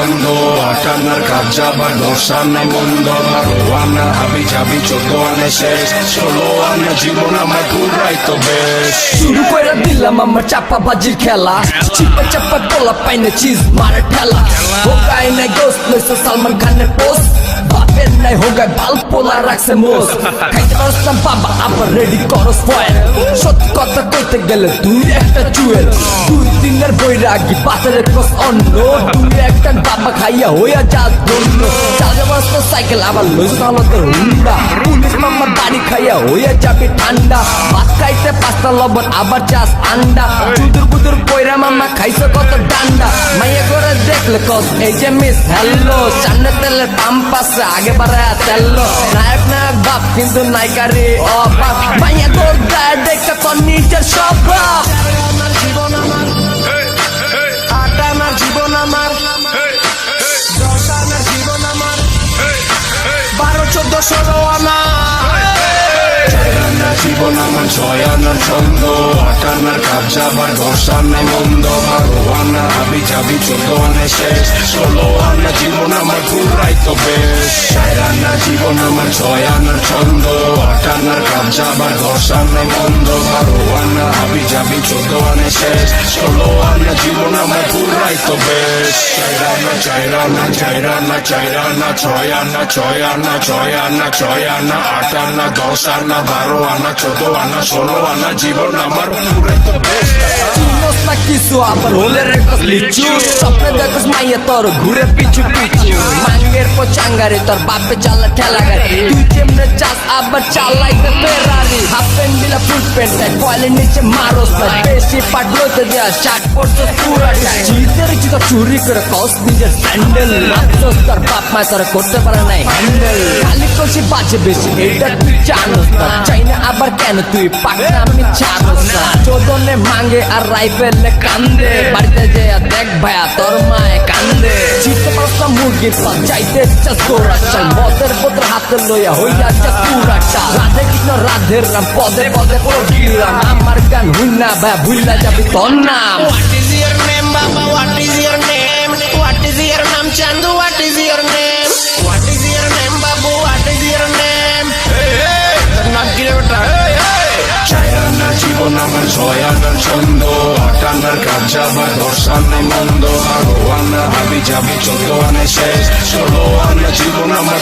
ছন্দ, আটানার কাজ যাবার দর্শানা মন্দ, বারোয়ানা হাবি যাবি 14 আনে শেষ, 16 আনা জীবন আমার পুরাই তো বেশ। শুরু করে দিলাম আমার চাপা বাজির খেলা, চিপা চাপা তোলা পাইনে চিজ মারে ঠেলা, হোকাই নাই গোস্ত লইছে সালমান খানের পোস্ট, বাপের নাই হোগায় বাল পোলা রাখছে মোস, খাইতে পারতাম বাবা আবার রেডি করস ফয়েল, সত্যি কথা কইতে গেলে তুই একটা চুয়েল, 2 দিনের বৈরাগী বাজারের ক্রস অন্য, তুই একটা বাবা খাইয়া হইয়া যাস ধন্য, চালতে পারতো সাইকেল আবার লইছে তাহলে তোর হুন্ডা, পুলিশ মামার বাড়ি খাইয়া হইয়া যাবে ঠান্ডা, ভাত খাইতে 5টা লবণ আবার চাস আন্ডা, চুদুর বুদুর কইরা মামা খাইছে কত ডান্ডা, মাইয়া করে দেখলে কস এই যে মিস হ্যালো, সামনে তেলের পাম্প আছে আগে বাড়ায় তেললো, নায়ক নায়ক বাপ কিন্তু নায়িকারে অবাক, মাইয়া গোল গায়ে দেখতে তোর নিজের সব বাপ। জীবন আমার আটানার জীবন আমার 10 আনার জীবন আমার 12 14 16 আনা জীবন আমার 6 আনার ছন্দ, আটানার কাজ যাবার দর্শানা মন্দ, বারোয়ানা হাবি যাবি 14 আনে শেষ, 16 আনা জীবন আমার পুরাই তো বেশ। 4 আনা জীবন আমার 6 আনার ছন্দ, আটানার কাজ যাবার দর্শানা মন্দ, বারোয়ানা হাবি যাবি 14 আনে শেষ, 16 আনা জীবন আমার পুরাই তো বেশ। 4 আনা 4 আনা 4 আনা 4 আনা 6 আনা 6 আনা 6 আনা 6 আনা 8 আনা 10 আনা 12 আনা 14 আনা 16 আনা জীবন আমার পুরাই তো বেশ। চিনোস না কিছু আবার হলে রেকস লিচু, স্বপ্নে দেখোস মাইয়া তোর ঘুরে পিছু পিছু, মাঙ্গের পর চাঙ্গারে তোর বাপে চালা ঠেলা গাড়ি, তুই যেমনে চাস আবার চালাইতে ফেরারি, হাফ প্যান্ট দিলা ফুল প্যান্ট টাই কয়েলের নিচে মারোস না, বেশি পাট লইতে দেয়া শার্ট পরতে পুরা টাই, জিতের জুতা চুরি করে কস নিজের স্যান্ডেল, মাত্রস তোর বাপ মায় তোর করতে পারে নাই হ্যান্ডেল, খালি কষি বাজে বেশি এইটা তুই জানোস না, চাই না আবার কেন তুই পাকনা আমি ছাড়োস না, চোদনে মাঙ্গে আর রাইফেলে কান্দে, বাড়িতে যে দেখ ভাইয়া তোর মায়ে কান্দে, জিতে পারতাম মুরগির পাল চাইতে চাস তোরা চাল, মদের বোতল হাতে লইয়া হইয়া চাস পুরা চাল, রাধে কৃষ্ণ রাধের রাম পদে পদে পড়িলাম, আমার গান হুইনা ভাইয়া ভুইলা যাবি তোর নাম। What is your name Baba what is your name what is your name Chandu what is your name what is your name Babu what is your name hey hey নাম কি রে বেটা hey hey 4 আনা জীবন আমার 6 আনার ছন্দ, আটানার কাজ যাবার দর্শানা মন্দ, বারোয়ানা হাবি যাবি 14 আনে শেষ, 16 আনা জীবন আমার